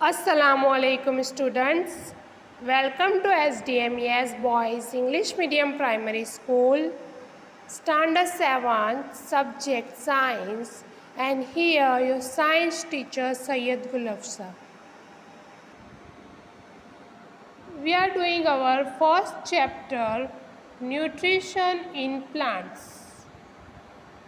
Assalamualaikum students. Welcome to SDMES Boys English Medium Primary School, Standard 7, Subject Science, and here your science teacher Sayyid Gulafsa. We are doing our first chapter, Nutrition in Plants.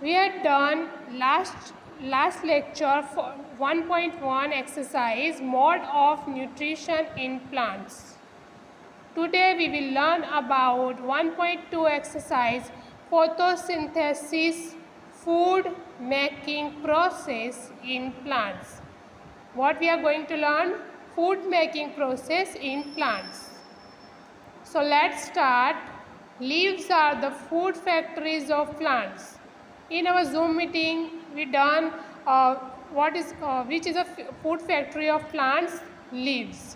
We had done last lecture for 1.1 exercise, mode of nutrition in plants. Today we will learn about 1.2 exercise, photosynthesis, food making process in plants. What we are going to learn? Food making process in plants. So let's start. Leaves are the food factories of plants. In our Zoom meeting, we done which is a food factory of plants? Leaves.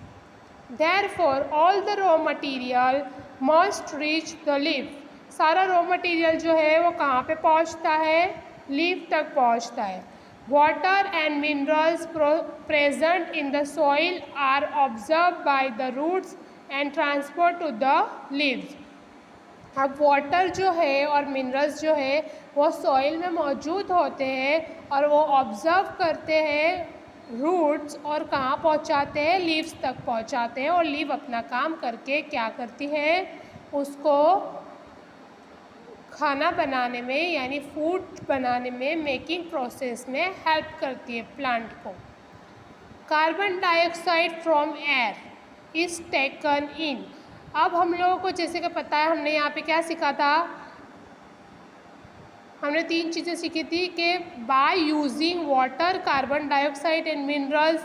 Therefore, all the raw material must reach the leaf. सारा raw material जो है वो कहाँ पे पहुँचता है? Leaf तक पहुँचता है. Water and minerals present in the soil are absorbed by the roots and transport to the leaves. अब वाटर जो है और मिनरल्स जो है वो सॉइल में मौजूद होते हैं और वो ऑब्जर्व करते हैं रूट्स और कहाँ पहुँचाते हैं? लीव्स तक पहुँचाते हैं और लीव अपना काम करके क्या करती है? उसको खाना बनाने में यानी फूड बनाने में मेकिंग प्रोसेस में हेल्प करती है प्लांट को. Carbon dioxide from air is taken in. अब हम लोगों को जैसे कि पता है, हमने यहाँ पे क्या सीखा था? हमने 3 चीज़ें सीखी थी कि by using water, carbon dioxide and minerals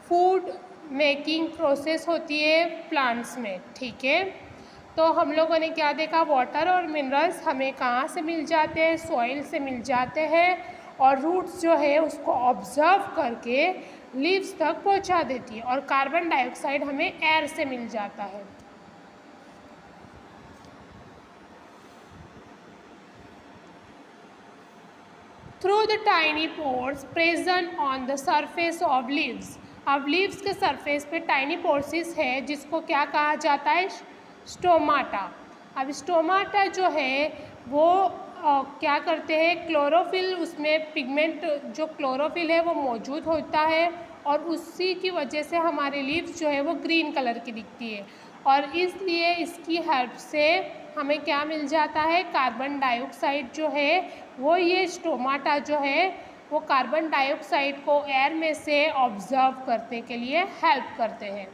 food making process होती है प्लांट्स में. ठीक है, तो हम लोगों ने क्या देखा? वाटर और मिनरल्स हमें कहाँ से मिल जाते हैं? सॉइल से मिल जाते हैं और रूट्स जो है उसको ऑब्जर्व करके लीव्स तक पहुँचा देती है और कार्बन डाइऑक्साइड हमें एयर से मिल जाता है. Through the tiny pores present on the surface of leaves. अब लीव्स के सरफेस पे टाइनी पोर्सिस है जिसको क्या कहा जाता है? स्टोमाटा. अब स्टोमाटा जो है वो क्या करते हैं? क्लोरोफिल, उसमें पिगमेंट जो क्लोरोफिल है वो मौजूद होता है और उसी की वजह से हमारी लीव्स जो है वो ग्रीन कलर की दिखती है और इसलिए इसकी हेल्प से हमें क्या मिल जाता है? कार्बन डाइऑक्साइड जो है वो ये स्टोमाटा जो है वो कार्बन डाइऑक्साइड को एयर में से ऑब्जर्व करने के लिए हेल्प करते हैं.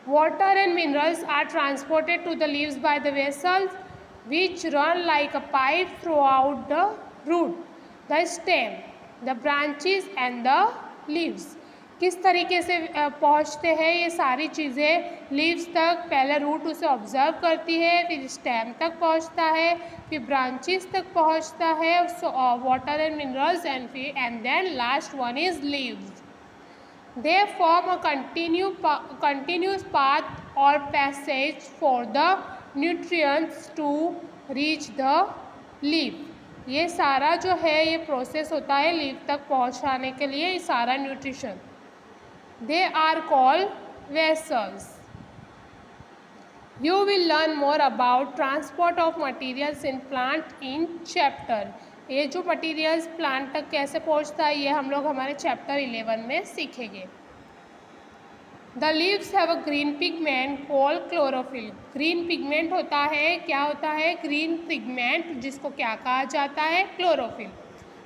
Water and minerals are transported to the leaves by the vessels which run like a pipe throughout the root, the stem, the branches and the leaves. किस तरीके से पहुँचते हैं ये सारी चीज़ें लीव्स तक? पहले रूट उसे ऑब्जर्व करती है, फिर स्टेम तक पहुँचता है, फिर ब्रांचेस तक पहुँचता है, water and minerals and then last one is leaves. They form a continuous path or passage for the nutrients to reach the leaf. ये सारा जो है ये प्रोसेस होता है लीफ तक पहुँचाने के लिए, ये सारा nutrition. They are called vessels. You will learn more about transport of materials in plant in chapter. ये जो मटीरियल्स प्लांट तक कैसे पहुंचता है ये हम लोग हमारे चैप्टर 11 में सीखेंगे. The leaves have a green pigment called chlorophyll. Green pigment होता है, क्या होता है? ग्रीन पिगमेंट, जिसको क्या कहा जाता है? क्लोरोफिल.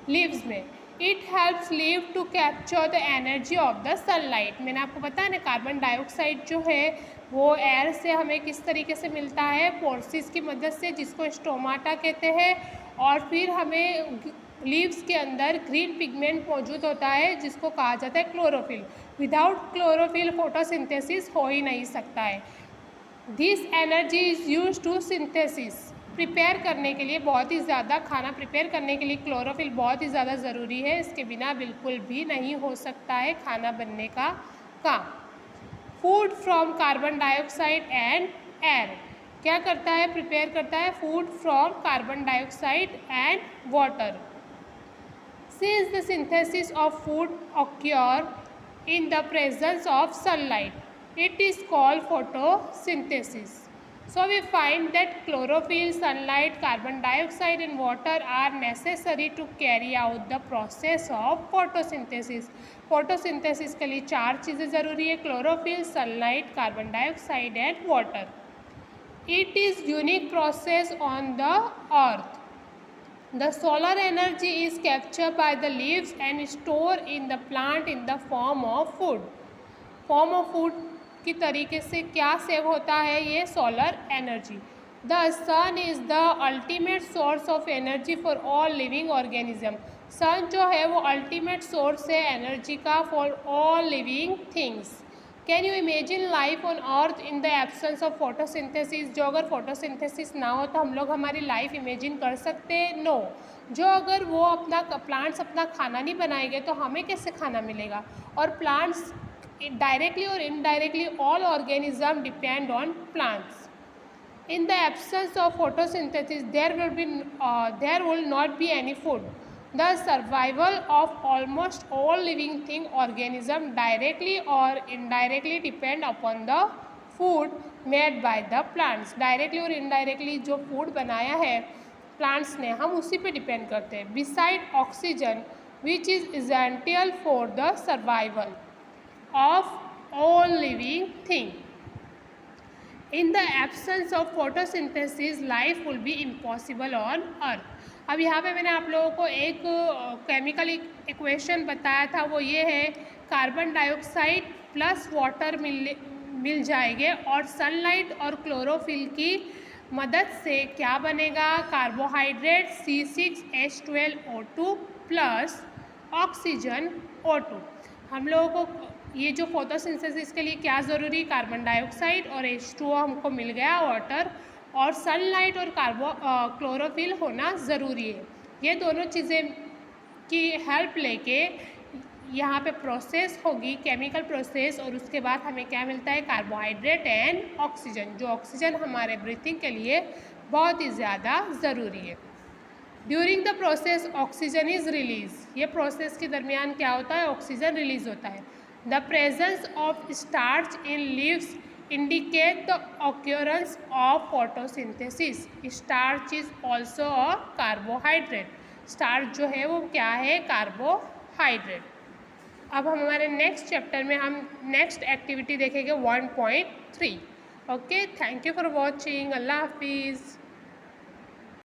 लीव्स में it helps leave to capture the energy of the sunlight. मैंने आपको बताया ना, कार्बन डाइऑक्साइड जो है वो एयर से हमें किस तरीके से मिलता है? पोर्सिस की मदद से, जिसको स्टोमाटा कहते हैं. और फिर हमें लीव्स के अंदर ग्रीन पिगमेंट मौजूद होता है जिसको कहा जाता है क्लोरोफिल. विदाउट क्लोरोफिल फोटोसिंथेसिस हो ही नहीं सकता है. This energy is use to synthesis. Prepare करने के लिए बहुत ही ज़्यादा, खाना प्रिपेयर करने के लिए क्लोरोफिल बहुत ही ज़्यादा ज़रूरी है. इसके बिना बिल्कुल भी नहीं हो सकता है खाना बनने का काम. Food from carbon dioxide and air. क्या करता है? प्रिपेयर करता है food from carbon dioxide and water. Since the synthesis of food occur in the presence of sunlight. It is called photosynthesis. So we find that chlorophyll, sunlight, carbon dioxide and water are necessary to carry out the process of photosynthesis. photosynthesis के लिए 4 चीज़ें ज़रूरी है: chlorophyll, sunlight, carbon dioxide and water. It is unique process on the earth. The solar energy is captured by the leaves and stored in the plant in the form of food. Form of food की तरीके से क्या save होता है ये solar energy. The sun is the ultimate source of energy for all living organism. सन जो है वो अल्टीमेट सोर्स है एनर्जी का for all living things. Can you imagine life on earth in the absence of photosynthesis? जो अगर photosynthesis ना हो तो हम लोग हमारी लाइफ इमेजिन कर सकते हैं? नो. जो अगर वो अपना प्लांट्स अपना खाना नहीं बनाएंगे तो हमें कैसे खाना मिलेगा? और प्लांट्स डायरेक्टली और indirectly all organism depend on plants. In the absence of photosynthesis, there will not be any food. The survival of almost all living organisms directly or indirectly depend upon the food made by the plants. Directly और indirectly जो food बनाया है plants ने, हम उसी पे depend करते हैं. Beside oxygen, which is essential for the survival of all living things. In the absence of photosynthesis, life will be impossible on earth. अब यहाँ पे मैंने आप लोगों को एक केमिकल इक्वेशन बताया था, वो ये है कार्बन डाइऑक्साइड प्लस वाटर मिल जाएंगे और सनलाइट और क्लोरोफिल की मदद से क्या बनेगा? Carbohydrate C6H12O2 plus oxygen O2. हम लोगों को ये जो फोटोसिंथेसिस के लिए क्या ज़रूरी? कार्बन डाइऑक्साइड और H2O हमको मिल गया, वाटर, और सनलाइट और क्लोरोफिल होना ज़रूरी है. ये दोनों चीज़ें की हेल्प लेके यहाँ पे प्रोसेस होगी, केमिकल प्रोसेस, और उसके बाद हमें क्या मिलता है? Carbohydrate and oxygen. जो ऑक्सीजन हमारे ब्रीथिंग के लिए बहुत ही ज़्यादा ज़रूरी है. During the process oxygen is release. ये प्रोसेस के दरमियान क्या होता है? ऑक्सीजन रिलीज होता है. The presence of starch in leaves indicate the occurrence of photosynthesis. Starch is also a carbohydrate. Starch जो है वो क्या है? कार्बोहाइड्रेट. अब हम हमारे नेक्स्ट चैप्टर में हम नेक्स्ट एक्टिविटी देखेंगे 1.3. Okay, thank you for watching. अल्लाह हाफिज़.